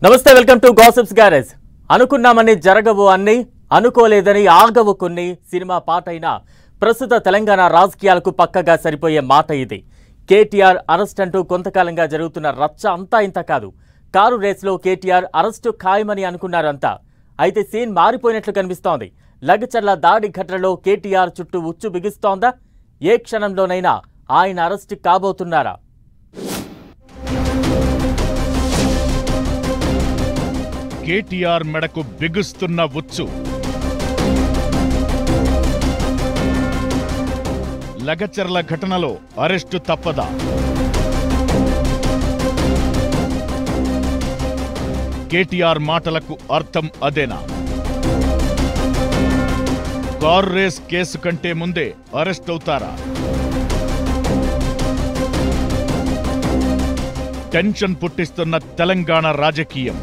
నమస్తే, welcome to gossips garage. అనుకున్నామని జరగవు అన్ని, అనుకోలేదని ఆగవు కొన్ని సినిమా పాటైనా ప్రస్తుత తెలంగాణ రాజకీయాలకు పక్కగా సరిపోయే మాట ఇది. కేటీఆర్ అరెస్ట్ అంటూ కొంతకాలంగా జరుగుతున్న రచ్చ అంతా ఇంత కాదు. కారు రేసులో కేటీఆర్ అరెస్టు ఖాయమని అనుకున్నారంతా. అయితే సీన్ మారిపోయినట్లు కనిపిస్తోంది. లగచర్ల దాడి ఘటనలో కేటీఆర్ చుట్టూ ఉచ్చు బిగిస్తోందా? ఏ క్షణంలోనైనా ఆయన అరెస్టు కాబోతున్నారా? కేటీఆర్ మెడకు బిగుస్తున్న ఉచ్చు. లగచర్ల ఘటనలో అరెస్టు తప్పదా? కేటీఆర్ మాటలకు అర్థం అదేనా? కారు రేస్ కేసు కంటే ముందే అరెస్ట్ అవుతారా? టెన్షన్ పుట్టిస్తున్న తెలంగాణ రాజకీయం.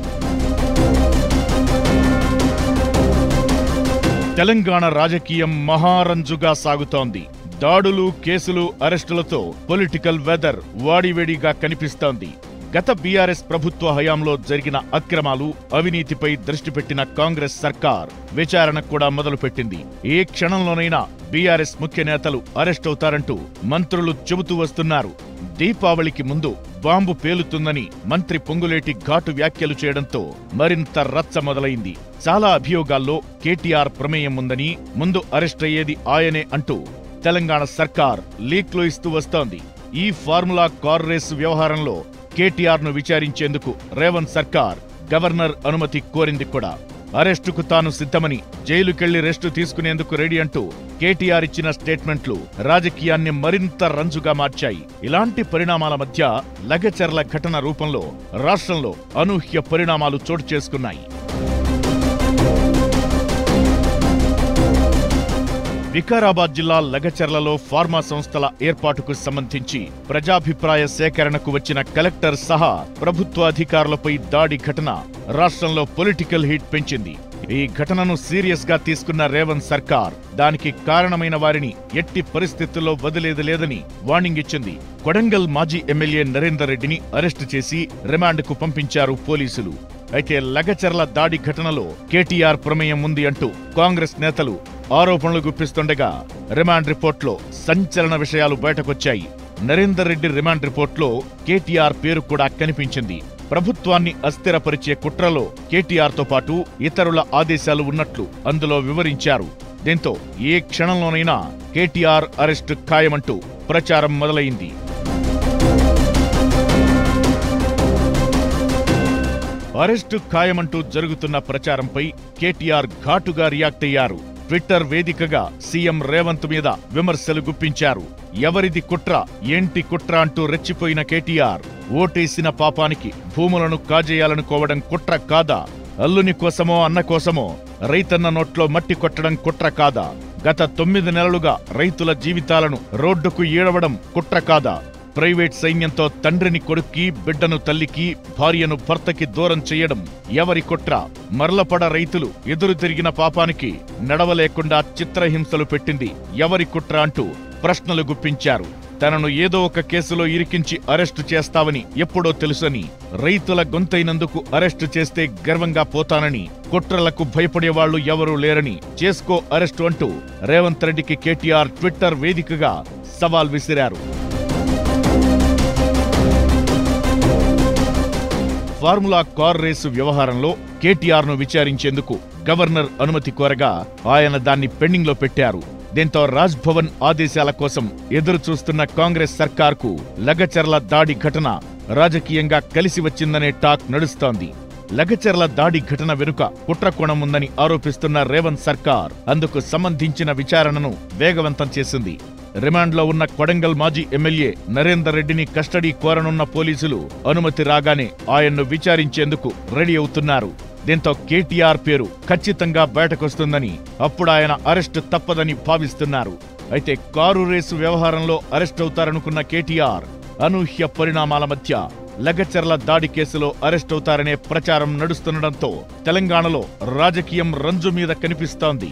తెలంగాణ రాజకీయం మహారంజుగా సాగుతోంది. దాడులు, కేసులు, అరెస్టులతో పొలిటికల్ వెదర్ వాడివేడిగా కనిపిస్తోంది. గత బీఆర్ఎస్ ప్రభుత్వ హయాంలో జరిగిన అక్రమాలు, అవినీతిపై దృష్టి పెట్టిన కాంగ్రెస్ సర్కార్ విచారణ కూడా మొదలుపెట్టింది. ఏ క్షణంలోనైనా బీఆర్ఎస్ ముఖ్య నేతలు అరెస్ట్ అవుతారంటూ మంత్రులు చెబుతూ వస్తున్నారు. దీపావళికి ముందు బాంబు పేలుతుందని మంత్రి పొంగులేటి ఘాటు వ్యాఖ్యలు చేయడంతో మరింత రచ్చ మొదలైంది. చాలా అభియోగాల్లో కేటీఆర్ ప్రమేయం ఉందని, ముందు అరెస్ట్ అయ్యేది ఆయనే అంటూ తెలంగాణ సర్కార్ లీక్లు ఇస్తూ వస్తోంది. ఈ ఫార్ములా కారు రేసు వ్యవహారంలో కేటీఆర్ ను విచారించేందుకు రేవంత్ సర్కార్ గవర్నర్ అనుమతి కోరింది కూడా. అరెస్టుకు తాను సిద్ధమని, జైలుకెళ్లి రెస్టు తీసుకునేందుకు రెడీ అంటూ కేటీఆర్ ఇచ్చిన స్టేట్మెంట్లు రాజకీయాన్ని మరింత రంజుగా మార్చాయి. ఇలాంటి పరిణామాల మధ్య లగచర్ల ఘటన రూపంలో రాష్ట్రంలో అనూహ్య పరిణామాలు చోటు చేసుకున్నాయి. వికారాబాద్ జిల్లా లగచర్లలో ఫార్మా సంస్థల ఏర్పాటుకు సంబంధించి ప్రజాభిప్రాయ సేకరణకు వచ్చిన కలెక్టర్ సహా ప్రభుత్వ అధికారులపై దాడి ఘటన రాష్ట్రంలో పొలిటికల్ హీట్ పెంచింది. ఈ ఘటనను సీరియస్ గా తీసుకున్న రేవంత్ సర్కార్ దానికి కారణమైన వారిని ఎట్టి పరిస్థితుల్లో వదిలేది లేదని వార్నింగ్ ఇచ్చింది. కొడంగల్ మాజీ ఎమ్మెల్యే నరేందర్ రెడ్డిని అరెస్టు చేసి రిమాండ్కు పంపించారు పోలీసులు. అయితే లగచర్ల దాడి ఘటనలో కేటీఆర్ ప్రమేయం ఉంది అంటూ కాంగ్రెస్ నేతలు ఆరోపణలు గుప్పిస్తుండగా రిమాండ్ రిపోర్ట్లో సంచలన విషయాలు బయటకొచ్చాయి. నరేందర్ రెడ్డి రిమాండ్ రిపోర్ట్లో కేటీఆర్ పేరు కూడా కనిపించింది. ప్రభుత్వాన్ని అస్థిరపరిచే కుట్రలో కేటీఆర్ తో పాటు ఇతరుల ఆదేశాలు ఉన్నట్లు అందులో వివరించారు. దీంతో ఏ క్షణంలోనైనా కేటీఆర్ అరెస్టు ఖాయమంటూ ప్రచారం మొదలైంది. అరెస్టు ఖాయమంటూ జరుగుతున్న ప్రచారంపై కేటీఆర్ ఘాటుగా రియాక్ట్ అయ్యారు. ట్విట్టర్ వేదికగా సీఎం రేవంత్ మీద విమర్శలు గుప్పించారు. ఎవరిది కుట్ర, ఏంటి కుట్ర అంటూ రెచ్చిపోయిన కేటీఆర్ ఓటేసిన పాపానికి భూములను కాజేయాలనుకోవడం కుట్ర కాదా? అల్లుని కోసమో అన్న కోసమో రైతన్న నోట్లో మట్టి కొట్టడం కుట్ర కాదా? గత 9 నెలలుగా రైతుల జీవితాలను రోడ్డుకు ఈడవడం కుట్ర కాదా? ప్రైవేట్ సైన్యంతో తండ్రిని కొడుక్కి, బిడ్డను తల్లికి, భార్యను భర్తకి దూరం చెయ్యడం ఎవరి కుట్ర? మరలపడ రైతులు ఎదురు తిరిగిన పాపానికి నడవలేకుండా చిత్రహింసలు పెట్టింది ఎవరి కుట్ర అంటూ ప్రశ్నలు గుప్పించారు. తనను ఏదో ఒక కేసులో ఇరికించి అరెస్టు చేస్తావని ఎప్పుడో తెలుసని, రైతుల గొంతైనందుకు అరెస్టు చేస్తే గర్వంగా పోతానని, కుట్రలకు భయపడేవాళ్లు ఎవరూ లేరని, చేసుకో అరెస్టు అంటూ రేవంత్ రెడ్డికి కేటీఆర్ ట్విట్టర్ వేదికగా సవాల్ విసిరారు. ఫార్ములా కారు రేసు వ్యవహారంలో కేటీఆర్ ను విచారించేందుకు గవర్నర్ అనుమతి కోరగా ఆయన దాన్ని పెండింగ్ లో పెట్టారు. దీంతో రాజ్ భవన్ ఆదేశాల కోసం ఎదురు చూస్తున్న కాంగ్రెస్ సర్కార్కు లగచర్ల దాడి ఘటన రాజకీయంగా కలిసి వచ్చిందనే టాక్ నడుస్తోంది. లగచర్ల దాడి ఘటన వెనుక కుట్రకోణం ఉందని ఆరోపిస్తున్న రేవంత్ సర్కార్ అందుకు సంబంధించిన విచారణను వేగవంతం చేసింది. రిమాండ్లో ఉన్న కొడంగల్ మాజీ ఎమ్మెల్యే నరేందర్ రెడ్డిని కస్టడీ కోరనున్న పోలీసులు అనుమతి రాగానే ఆయన్ను విచారించేందుకు రెడీ అవుతున్నారు. దీంతో కేటీఆర్ పేరు ఖచ్చితంగా బయటకొస్తుందని, అప్పుడు ఆయన అరెస్టు తప్పదని భావిస్తున్నారు. అయితే కారు రేసు వ్యవహారంలో అరెస్ట్ అవుతారనుకున్న కేటీఆర్ అనూహ్య పరిణామాల మధ్య లగచర్ల దాడి కేసులో అరెస్ట్ అవుతారనే ప్రచారం నడుస్తుండటంతో తెలంగాణలో రాజకీయం రంజు మీద కనిపిస్తోంది.